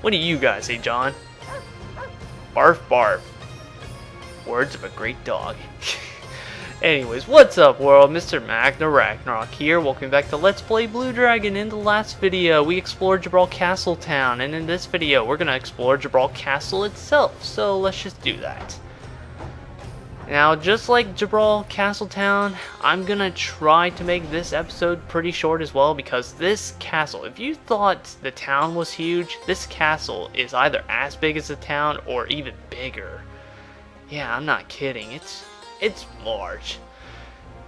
What do you guys say, John? Barf barf. Words of a great dog. Anyways, what's up world? Mr. Magna Ragnarok here. Welcome back to Let's Play Blue Dragon. In the last video, we explored Jibral Castle Town, and in this video, we're gonna explore Jibral Castle itself. So let's just do that. Now, just like Jibral Castle Town, I'm gonna try to make this episode pretty short as well, because this castle, if you thought the town was huge, this castle is either as big as the town or even bigger. Yeah, I'm not kidding. It's large.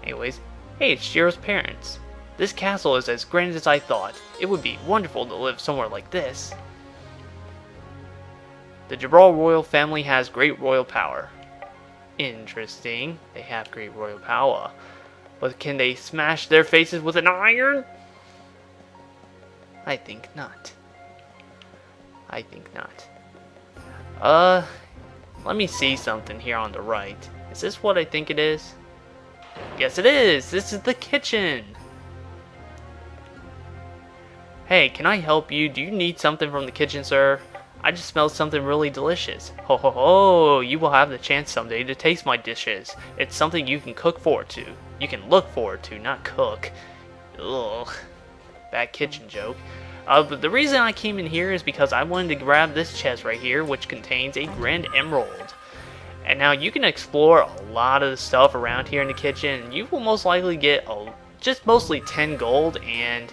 Anyways, hey, it's Jiro's parents. This castle is as grand as I thought. It would be wonderful to live somewhere like this. The Jibral royal family has great royal power. Interesting. They have great royal power. But can they smash their faces with an iron? I think not. I think not. Let me see something here on the right. Is this what I think it is? Yes, it is! This is the kitchen! Hey, can I help you? Do you need something from the kitchen, sir? I just smelled something really delicious. Ho ho ho! You will have the chance someday to taste my dishes. It's something you can cook forward to. You can look forward to, not cook. Ugh. Bad kitchen joke. But the reason I came in here is because I wanted to grab this chest right here, which contains a grand emerald. And now you can explore a lot of the stuff around here in the kitchen. You will most likely get just mostly 10 gold and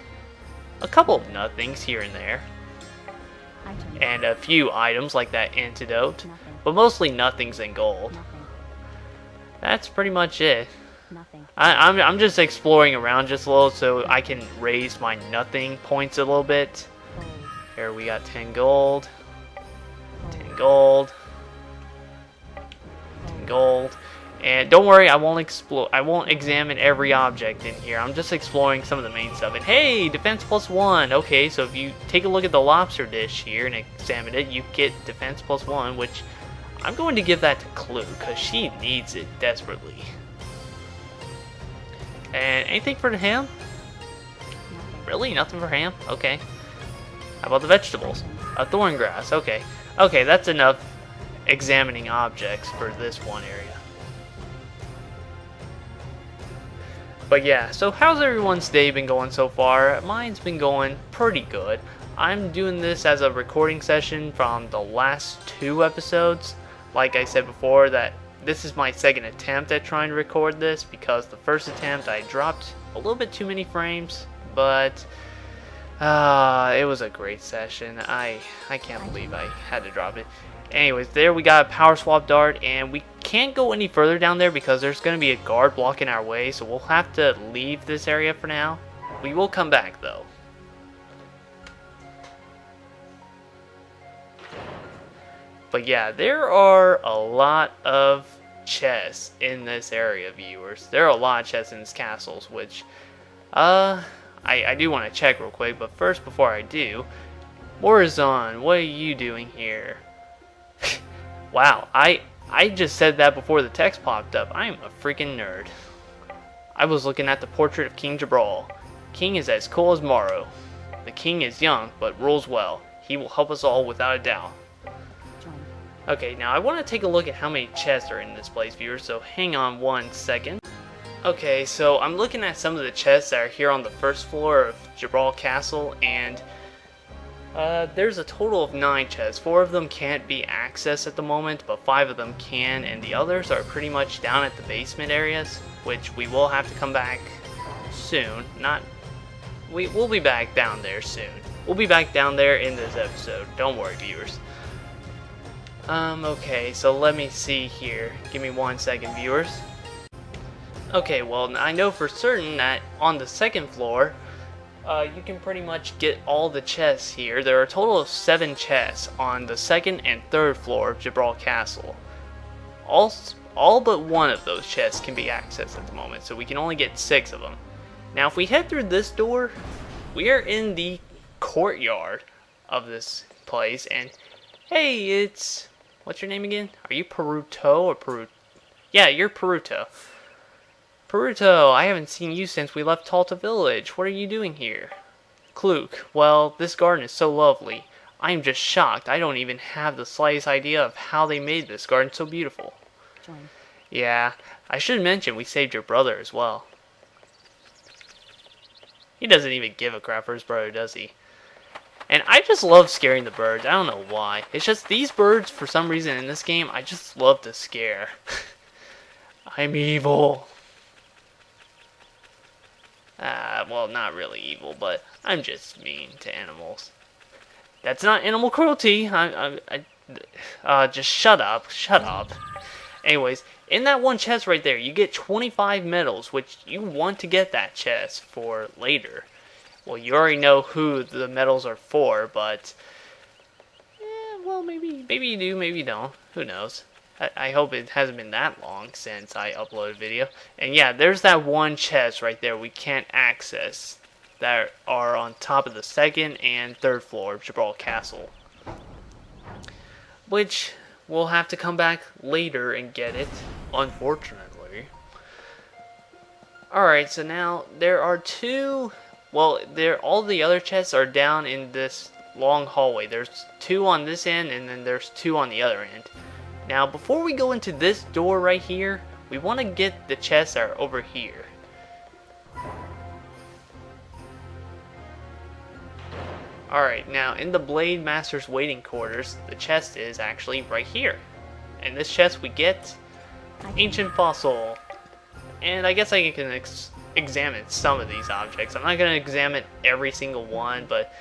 a couple of nothings here and there. And a few items like that antidote, but mostly nothings and gold. That's pretty much it. I'm just exploring around just a little so I can raise my nothing points a little bit. Here we got 10 gold, 10 gold, 10 gold. And don't worry, I won't examine every object in here. I'm just exploring some of the main stuff. And hey, defense +1. Okay, so if you take a look at the lobster dish here and examine it, you get defense +1, which I'm going to give that to Clue because she needs it desperately. And anything for the ham? Really? Nothing for ham? Okay. How about the vegetables? A thorn grass. Okay. Okay, that's enough examining objects for this one area. But yeah, so how's everyone's day been going so far? Mine's been going pretty good. I'm doing this as a recording session from the last 2 episodes. Like I said before, that this is my second attempt at trying to record this, because the first attempt I dropped a little bit too many frames, but it was a great session. I can't believe I had to drop it. Anyways, there we got a power swap dart, and we can't go any further down there because there's going to be a guard blocking our way, so we'll have to leave this area for now. We will come back though. But yeah, there are a lot of chests in this area, viewers. There are a lot of chests in these castles, which I do want to check real quick, but first, before I do, Warzone, what are you doing here? Wow, I just said that before the text popped up. I am a freaking nerd. I was looking at the portrait of King Jibral. King is as cool as Morrow. The king is young, but rules well. He will help us all without a doubt. Okay, now I want to take a look at how many chests are in this place, viewers, so hang on 1 second. Okay, so I'm looking at some of the chests that are here on the first floor of Jibral Castle, and there's a total of 9 chests. 4 of them can't be accessed at the moment, but 5 of them can, and the others are pretty much down at the basement areas, which we will have to come back soon. We'll be back down there soon. We'll be back down there in this episode. Don't worry, viewers. Okay, so let me see here. Give me 1 second, viewers. Okay, well, I know for certain that on the second floor, you can pretty much get all the chests here. There are a total of 7 chests on the second and third floor of Jibral Castle. All but 1 of those chests can be accessed at the moment, so we can only get 6 of them. Now, if we head through this door, we are in the courtyard of this place, and hey, it's... what's your name again? Are you Peruto or Peru? Yeah, you're Peruto. Peruto, I haven't seen you since we left Talta Village. What are you doing here? Klook, well, this garden is so lovely. I am just shocked. I don't even have the slightest idea of how they made this garden so beautiful. Join. Yeah, I should mention we saved your brother as well. He doesn't even give a crap for his brother, does he? And I just love scaring the birds. I don't know why. It's just these birds, for some reason in this game, I just love to scare. I'm evil. Well, not really evil, but I'm just mean to animals. That's not animal cruelty. Just shut up. Shut up. Anyways, in that one chest right there, you get 25 medals, which you want to get that chest for later. Well, you already know who the medals are for, but... well, maybe you do, maybe you don't. Who knows? I hope it hasn't been that long since I uploaded a video. And yeah, there's that one chest right there we can't access that are on top of the second and third floor of Jibral Castle. Which we'll have to come back later and get it, unfortunately. Alright, so now there are two... Well, all the other chests are down in this long hallway. There's two on this end, and then there's two on the other end. Now, before we go into this door right here, we want to get the chests that are over here. Alright, now in the Blade Master's waiting quarters, the chest is actually right here. In this chest we get Ancient Fossil. And I guess I can examine some of these objects. I'm not going to examine every single one, but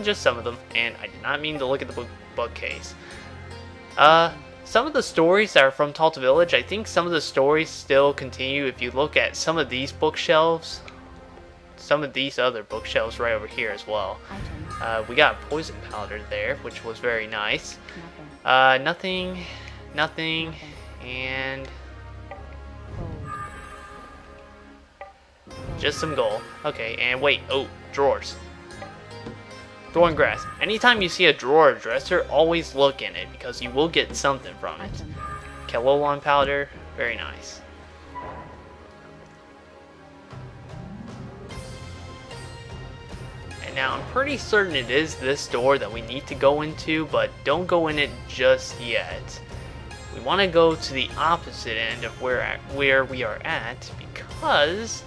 just some of them. And I did not mean to look at the bookcase. Some of the stories that are from Untitled Village, I think some of the stories still continue if you look at some of these bookshelves. Some of these other bookshelves right over here as well. We got poison powder there, which was very nice. Nothing, and just some gold. Okay, and wait, oh, drawers. Thorn grass. Anytime you see a drawer or dresser, always look in it because you will get something from it. Kelolon powder, very nice. And now I'm pretty certain it is this door that we need to go into, but don't go in it just yet. We want to go to the opposite end of where we are at because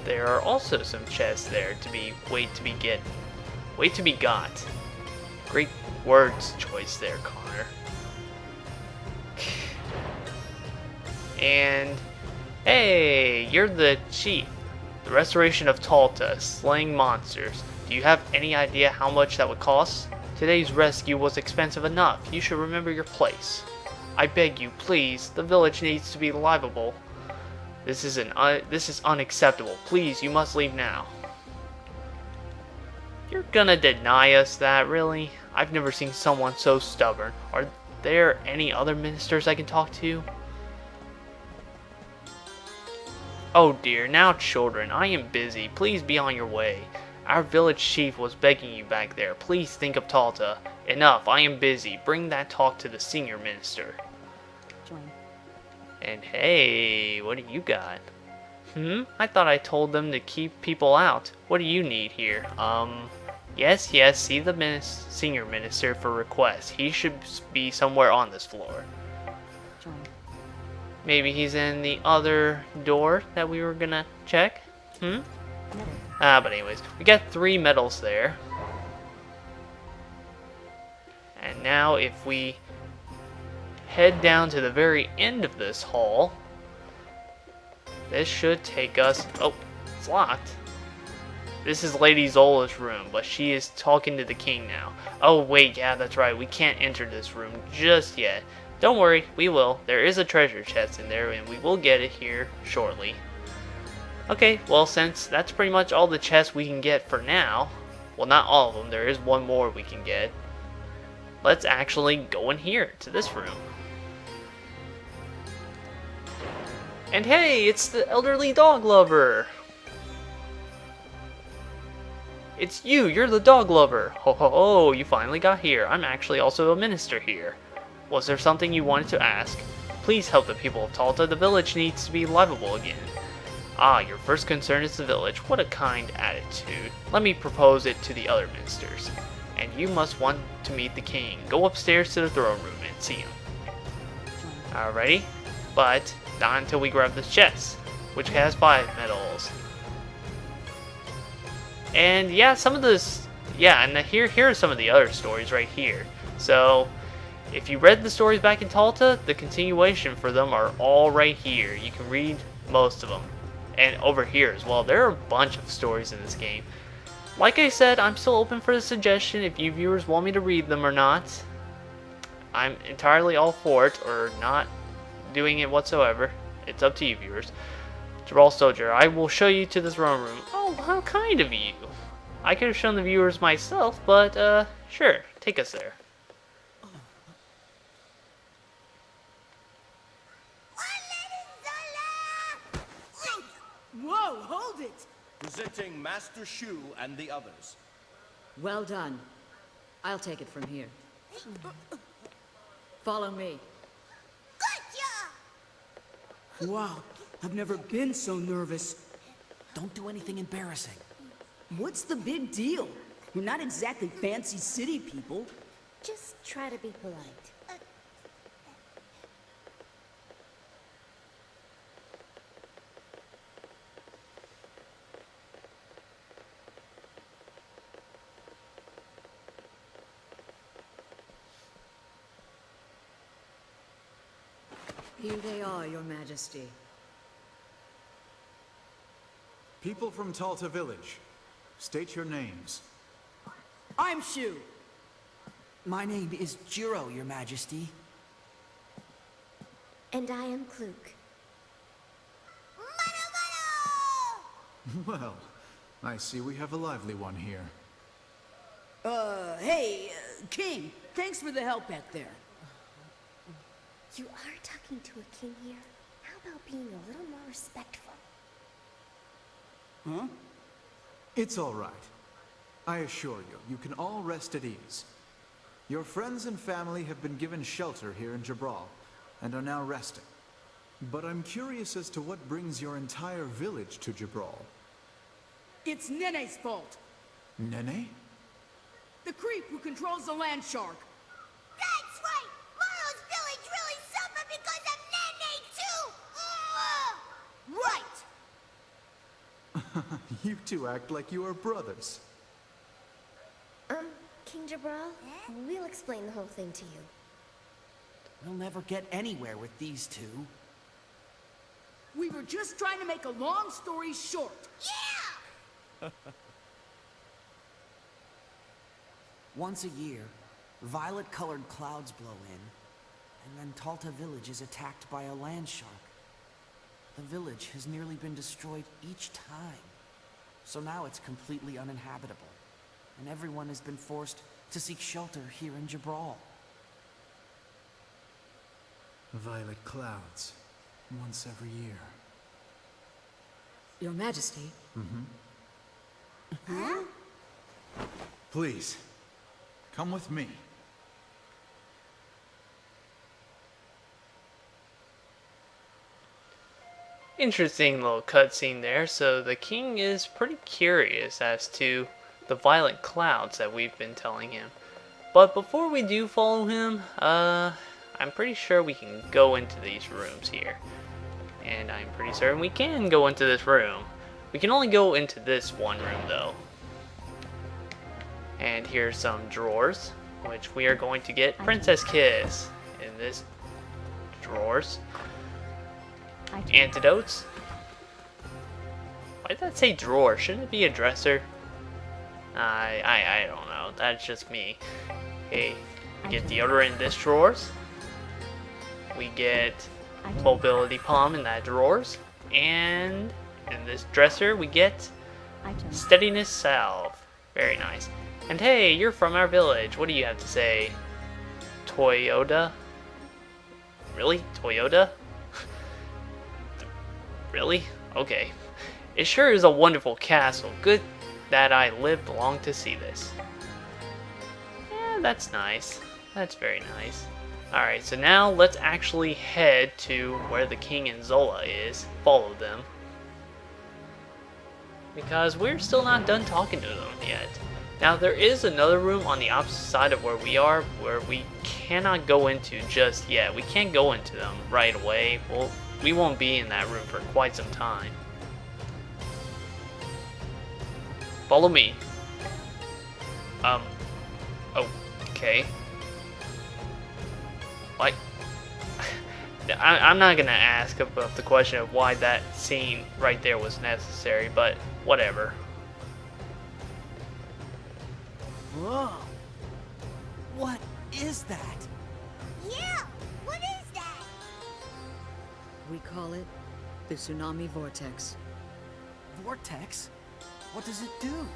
there are also some chests there to be wait to be got. Great words choice there, Connor. And hey, you're the chief. The restoration of Talta, slaying monsters. Do you have any idea how much that would cost? Today's rescue was expensive enough. You should remember your place. I beg you, please. The village needs to be livable. This is unacceptable. Please, you must leave now. You're gonna deny us that, really? I've never seen someone so stubborn. Are there any other ministers I can talk to? Oh dear, now children, I am busy. Please be on your way. Our village chief was begging you back there. Please think of Talta. Enough, I am busy. Bring that talk to the senior minister. Join. And hey, what do you got? I thought I told them to keep people out. What do you need here? Yes, see the senior minister for requests. He should be somewhere on this floor. Join. Maybe he's in the other door that we were gonna check? Medal. But anyways, we got 3 medals there. And now if we head down to the very end of this hall, this should take us... Oh, it's locked. This is Lady Zola's room, but she is talking to the king now. Oh wait, yeah, that's right, we can't enter this room just yet. Don't worry, we will. There is a treasure chest in there, and we will get it here shortly. Okay, well, since that's pretty much all the chests we can get for now, well, not all of them, there is one more we can get. Let's actually go in here, to this room. And hey, it's the elderly dog lover! It's you're the dog lover! Ho ho ho, you finally got here. I'm actually also a minister here. Was there something you wanted to ask? Please help the people of Talta. The village needs to be livable again. Ah, your first concern is the village. What a kind attitude. Let me propose it to the other ministers. and you must want to meet the king. Go upstairs to the throne room and see him. Join. Alrighty, but not until we grab this chest, which has 5 medals. And yeah, some of this, yeah, and here are some of the other stories right here. So, if you read the stories back in Talta, the continuation for them are all right here. You can read most of them. And over here as well. There are a bunch of stories in this game. Like I said, I'm still open for the suggestion if you viewers want me to read them or not. I'm entirely all for it, or not doing it whatsoever. It's up to you viewers. Jibral Soldier, I will show you to this throne room. Oh, how kind of you. I could have shown the viewers myself, but sure, take us there. Whoa, hold it! Presenting Master Shu and the others. Well done. I'll take it from here. Follow me. Wow, I've never been so nervous. Don't do anything embarrassing. What's the big deal? We're not exactly fancy city people. Just try to be polite. Here they are, Your Majesty. People from Talta Village, state your names. I'm Shu. My name is Jiro, Your Majesty. And I am Kluk. Well, I see we have a lively one here. Hey, King, thanks for the help back there. You are talking to a king here. How about being a little more respectful? Huh? It's all right. I assure you, you can all rest at ease. Your friends and family have been given shelter here in Jibral, and are now resting. But I'm curious as to what brings your entire village to Jibral. It's Nene's fault. Nene? The creep who controls the land shark. That's right! Morrow's village really suffered because of Nene, too! Right! You two act like you are brothers. King Jibral, we'll explain the whole thing to you. We'll never get anywhere with these two. We were just trying to make a long story short. Yeah! Once a year, violet-colored clouds blow in, and then Talta Village is attacked by a land shark. The village has nearly been destroyed each time, so now it's completely uninhabitable, and everyone has been forced to seek shelter here in Jibral. Violet clouds, once every year. Your Majesty. Please, come with me. Interesting little cutscene there. So the king is pretty curious as to the violent clouds that we've been telling him. But before we do follow him, I'm pretty sure we can go into these rooms here. And I'm pretty certain we can go into this room. We can only go into this one room though. And here's some drawers, which we are going to get Princess Kiss in this drawers. Antidotes. Why did that say drawer? Shouldn't it be a dresser? I don't know. That's just me. Okay, we get deodorant in this drawers. We get mobility palm in that drawers. And in this dresser we get steadiness salve. Very nice. And hey, you're from our village. What do you have to say? Toyota? Really? Toyota? Really? Okay. It sure is a wonderful castle. Good that I lived long to see this. Yeah, that's nice. That's very nice. Alright, so now let's actually head to where the king and Zola is. Follow them. Because we're still not done talking to them yet. Now there is another room on the opposite side of where we are, where we cannot go into just yet. We can't go into them right away. Well, we won't be in that room for quite some time. Follow me. Okay. Like, I'm not gonna ask about the question of why that scene right there was necessary, but whatever. Whoa. What is that? Yeah, what is that? We call it the Tsunami Vortex. Vortex? What does it do?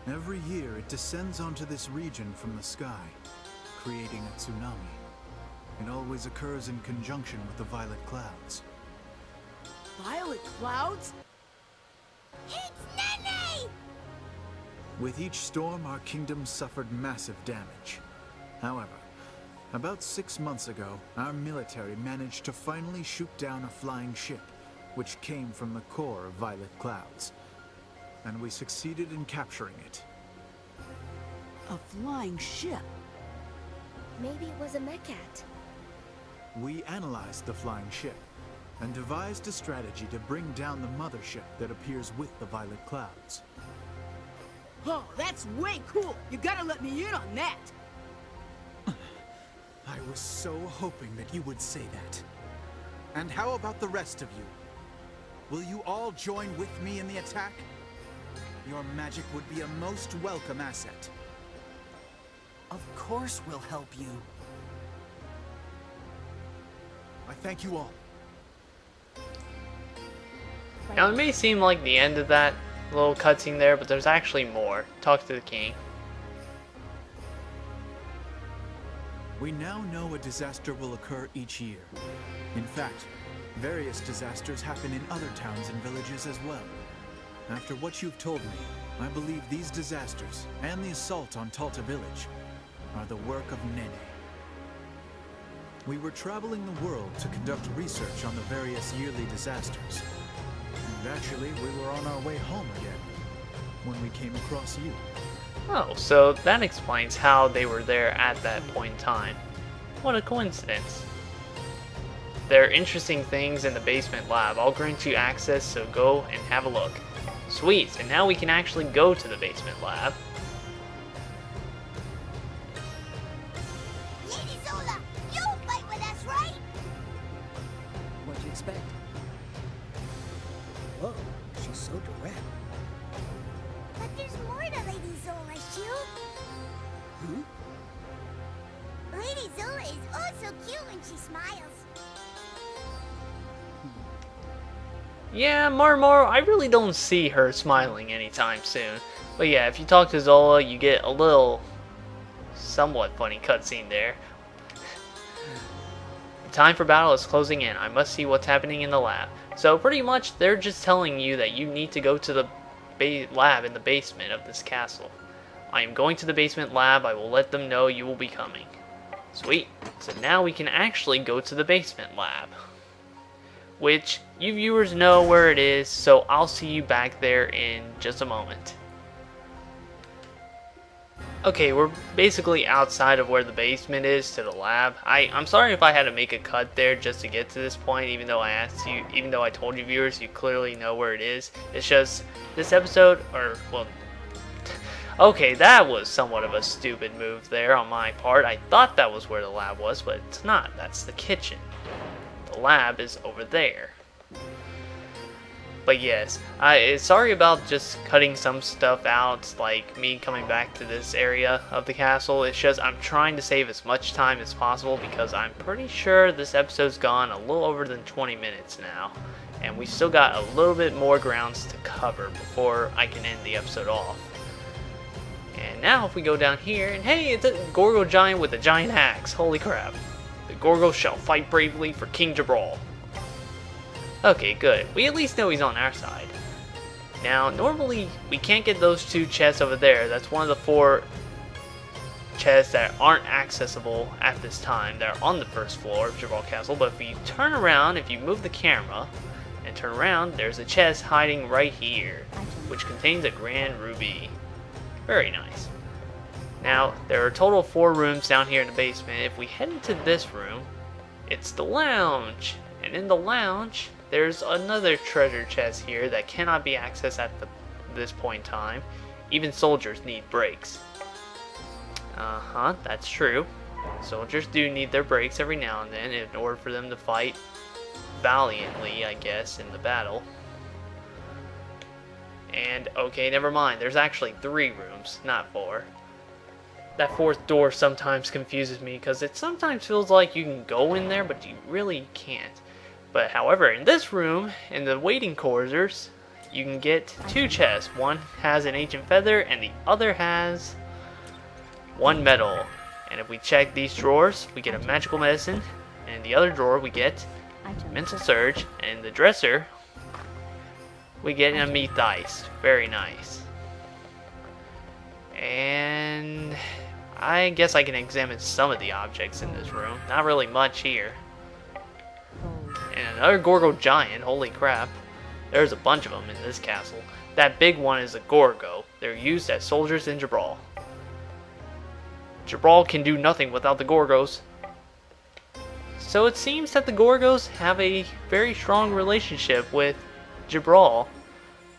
Every year it descends onto this region from the sky, creating a tsunami. It always occurs in conjunction with the violet clouds. Violet clouds? It's Nene! With each storm, our kingdom suffered massive damage. However, about 6 months ago, our military managed to finally shoot down a flying ship, which came from the core of violet clouds. And we succeeded in capturing it. A flying ship? Maybe it was a Mecat. We analyzed the flying ship and devised a strategy to bring down the mothership that appears with the violet clouds. Oh, that's way cool! You gotta let me in on that! I was so hoping that you would say that. And how about the rest of you? Will you all join with me in the attack? Your magic would be a most welcome asset. Of course we'll help you. I thank you all. Now it may seem like the end of that little cutscene there, but there's actually more. Talk to the king. We now know a disaster will occur each year. In fact, various disasters happen in other towns and villages as well. After what you've told me, I believe these disasters, and the assault on Talta village, are the work of Nene. We were traveling the world to conduct research on the various yearly disasters. And actually, we were on our way home again, when we came across you. Oh, so that explains how they were there at that point in time. What a coincidence. There are interesting things in the basement lab. I'll grant you access, so go and have a look. Sweet, and now we can actually go to the basement lab. Lady Zola, you'll fight with us, right? What'd you expect? Whoa, she's so direct. But there's more to Lady Zola, Shu. Lady Zola is oh so cute when she smiles. Yeah, Marmar, I really don't see her smiling anytime soon. But yeah, if you talk to Zola, you get a little, somewhat funny cutscene there. The time for battle is closing in. I must see what's happening in the lab. So pretty much, they're just telling you that you need to go to the lab in the basement of this castle. I am going to the basement lab. I will let them know you will be coming. Sweet. So now we can actually go to the basement lab, which you viewers know where it is, so I'll see you back there in just a moment. Okay, we're basically outside of where the basement is to the lab. I'm sorry if I had to make a cut there just to get to this point, even though I told you viewers, you clearly know where it is. It's just this episode, or well, okay, that was somewhat of a stupid move there on my part. I thought that was where the lab was, but it's not. That's the kitchen. The lab is over there. But yes, sorry about just cutting some stuff out, like me coming back to this area of the castle. It's just I'm trying to save as much time as possible because I'm pretty sure this episode's gone a little over than 20 minutes now. And we still got a little bit more grounds to cover before I can end the episode off. And now if we go down here, and hey, it's a Gorgo giant with a giant axe. Holy crap. The Gorgos shall fight bravely for King Jibral. Okay, good. We at least know he's on our side. Now, normally, we can't get those two chests over there. That's one of the 4 chests that aren't accessible at this time. They're on the first floor of Jibral Castle, but if you turn around, if you move the camera and turn around, there's a chest hiding right here, which contains a grand ruby. Very nice. Now, there are a total of 4 rooms down here in the basement. If we head into this room, it's the lounge. And in the lounge, there's another treasure chest here that cannot be accessed at this point in time. Even soldiers need breaks. That's true. Soldiers do need their breaks every now and then in order for them to fight valiantly, I guess, in the battle. And, okay, never mind. There's actually 3 rooms, not 4. That 4th door sometimes confuses me because it sometimes feels like you can go in there, but you really can't. But however, in this room, in the waiting quarters, you can get 2 chests. One has an ancient feather and the other has 1 medal. And if we check these drawers, we get a magical medicine. And in the other drawer, we get mental surge. And in the dresser, we get an amethyst. Very nice. And I guess I can examine some of the objects in this room. Not really much here. And another Gorgo giant, holy crap. There's a bunch of them in this castle. That big one is a Gorgo. They're used as soldiers in Jibral. Jibral can do nothing without the Gorgos. So it seems that the Gorgos have a very strong relationship with Jibral.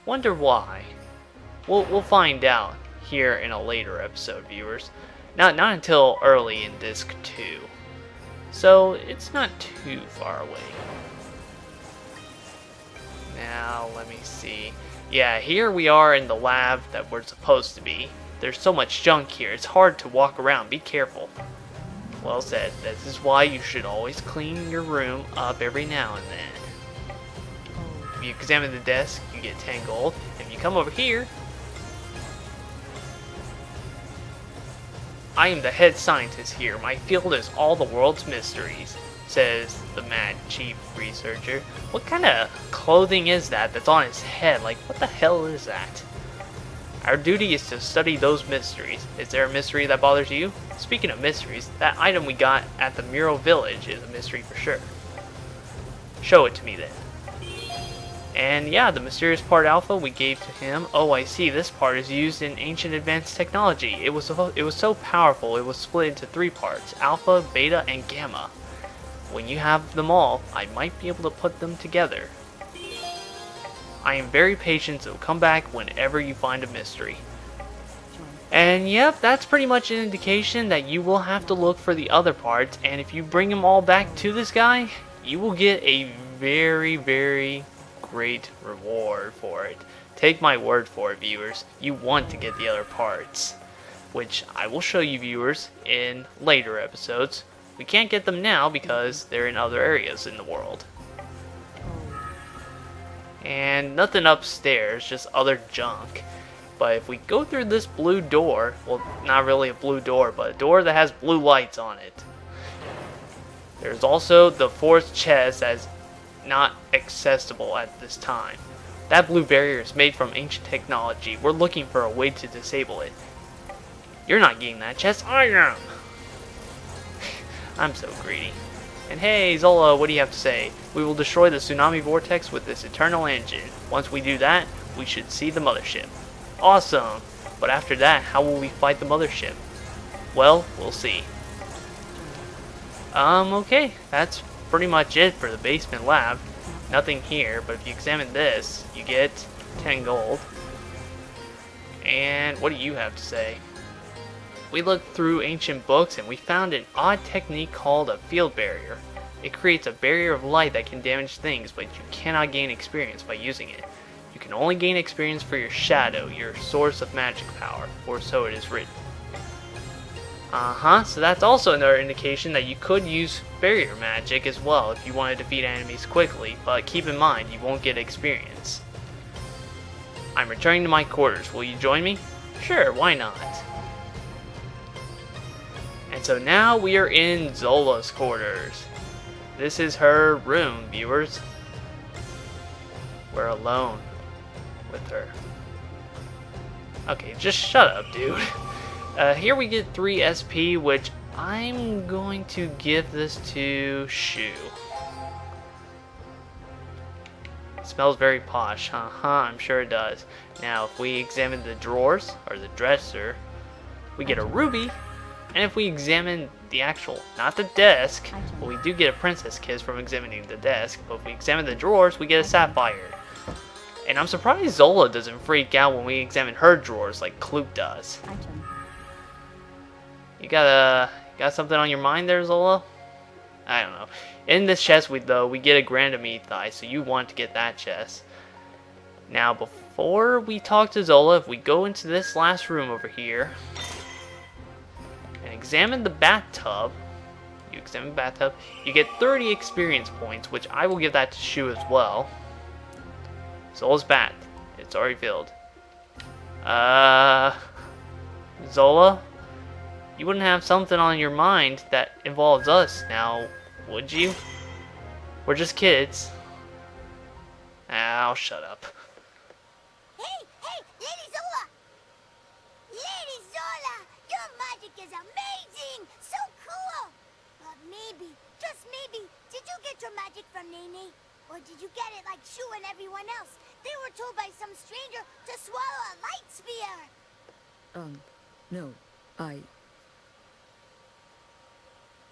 Wonder why? We'll find out here in a later episode, viewers. Not until early in Disc 2. So it's not too far away. Now, let me see. Yeah, here we are in the lab that we're supposed to be. There's so much junk here, it's hard to walk around. Be careful. Well said. This is why you should always clean your room up every now and then. If you examine the desk, you get 10 gold. If you come over here, I am the head scientist here. My field is all the world's mysteries, says the mad chief researcher. What kind of clothing is that that's on his head? Like, what the hell is that? Our duty is to study those mysteries. Is there a mystery that bothers you? Speaking of mysteries, that item we got at the Mural Village is a mystery for sure. Show it to me then. And yeah, the mysterious part alpha we gave to him. Oh, I see. This part is used in ancient advanced technology. It was so powerful, it was split into 3 parts: alpha, beta, and gamma. When you have them all, I might be able to put them together. I am very patient, so come back whenever you find a mystery. And yep, that's pretty much an indication that you will have to look for the other parts, and if you bring them all back to this guy, you will get a very, very great reward for it. Take my word for it, viewers. You want to get the other parts, which I will show you, viewers, in later episodes. We can't get them now because they're in other areas in the world. And nothing upstairs, just other junk. But if we go through this blue door, well, not really a blue door, but a door that has blue lights on it. There's also the 4th chest that's not accessible at this time. That blue barrier is made from ancient technology. We're looking for a way to disable it. You're not getting that chest, I am! I'm so greedy. And hey, Zola, what do you have to say? We will destroy the tsunami vortex with this eternal engine. Once we do that, we should see the mothership. Awesome! But after that, how will we fight the mothership? Well, we'll see. Okay, that's pretty much it for the basement lab. Nothing here, but if you examine this, you get 10 gold. And what do you have to say? We looked through ancient books and we found an odd technique called a field barrier. It creates a barrier of light that can damage things, but you cannot gain experience by using it. You can only gain experience for your shadow, your source of magic power, or so it is written. So that's also another indication that you could use barrier magic as well if you want to defeat enemies quickly, but keep in mind you won't get experience. I'm returning to my quarters. Will you join me? Sure, why not? And so now we are in Zola's quarters. This is her room, viewers. We're alone with her. Okay, just shut up, dude. Here we get 3 SP, which I'm going to give this to Shu. smells very posh. I'm sure it does. Now, if we examine the drawers, or the dresser, we get a ruby. And if we examine the actual, not the desk, but we do get a princess kiss from examining the desk, but if we examine the drawers, we get a sapphire. And I'm surprised Zola doesn't freak out when we examine her drawers like Kloop does. You got something on your mind there, Zola? I don't know. In this chest, we get a Grand Amethyst, so you want to get that chest. Now, before we talk to Zola, if we go into this last room over here and examine the bathtub, you get 30 experience points, which I will give that to Shu as well. Zola's bath. It's already filled. Zola? You wouldn't have something on your mind that involves us now, would you? We're just kids. I'll shut up. Hey, Lady Zola! Lady Zola, your magic is amazing! So cool! But maybe, just maybe, did you get your magic from Nene? Or did you get it like Shu and everyone else? They were told by some stranger to swallow a light sphere! No,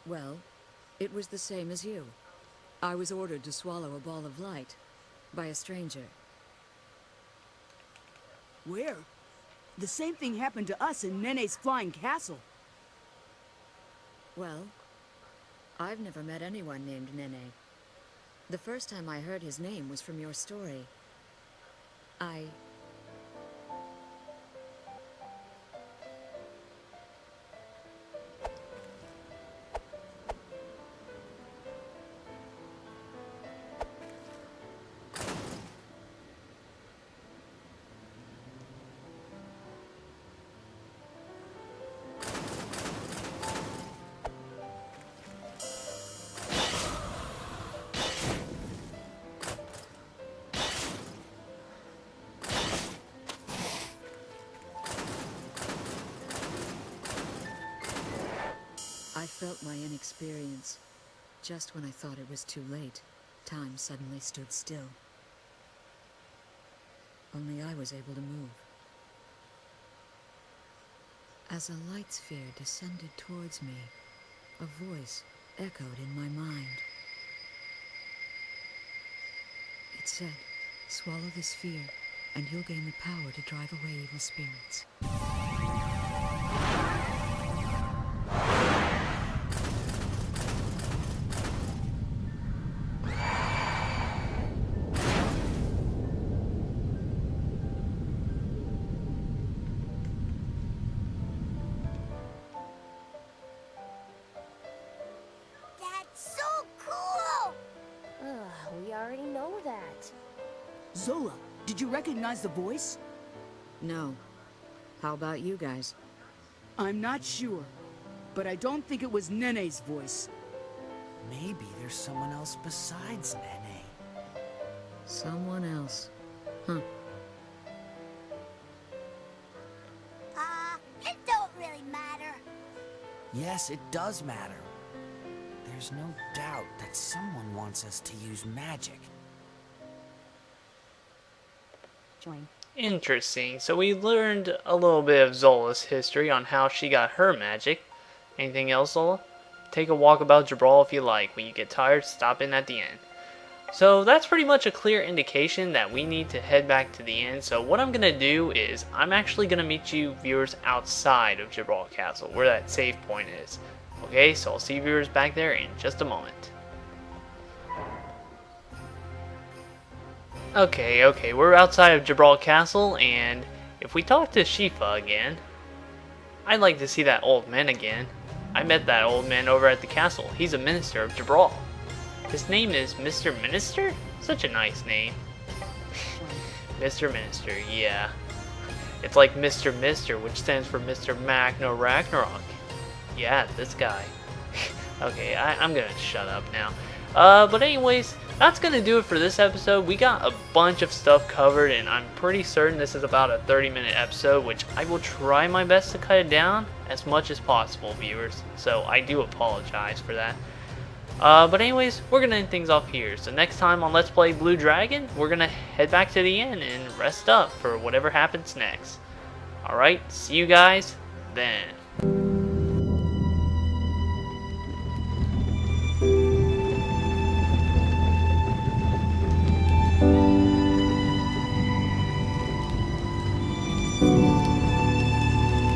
Well, it was the same as you. I was ordered to swallow a ball of light by a stranger. Where? The same thing happened to us in Nene's flying castle. Well, I've never met anyone named Nene. The first time I heard his name was from your story. I felt my inexperience. Just when I thought it was too late, time suddenly stood still. Only I was able to move. As a light sphere descended towards me, a voice echoed in my mind. It said, "Swallow the sphere, and you'll gain the power to drive away evil spirits." That's so cool! We already know that. Zola, did you recognize the voice? No. How about you guys? I'm not sure, but I don't think it was Nene's voice. Maybe there's someone else besides Nene. Someone else. Huh. It don't really matter. Yes, it does matter. There's no doubt that someone wants us to use magic. Join. Interesting. So we learned a little bit of Zola's history on how she got her magic. Anything else, Zola? Take a walk about Jibral if you like. When you get tired, stop in at the end. So that's pretty much a clear indication that we need to head back to the end. So what I'm going to do is I'm actually going to meet you viewers outside of Jibral Castle, where that save point is. Okay, so I'll see you viewers back there in just a moment. Okay, we're outside of Jibral Castle, and if we talk to Shifa again, I'd like to see that old man again. I met that old man over at the castle. He's a minister of Jibral. His name is Mr. Minister? Such a nice name. Mr. Minister, yeah. It's like Mr. Mister, which stands for Mr. Magna Ragnarok. Yeah, this guy. Okay, I'm gonna shut up now. But anyways, that's gonna do it for this episode. We got a bunch of stuff covered, and I'm pretty certain this is about a 30-minute episode, which I will try my best to cut it down as much as possible, viewers. So I do apologize for that. But anyways, we're gonna end things off here. So next time on Let's Play Blue Dragon, we're gonna head back to the inn and rest up for whatever happens next. Alright, see you guys then.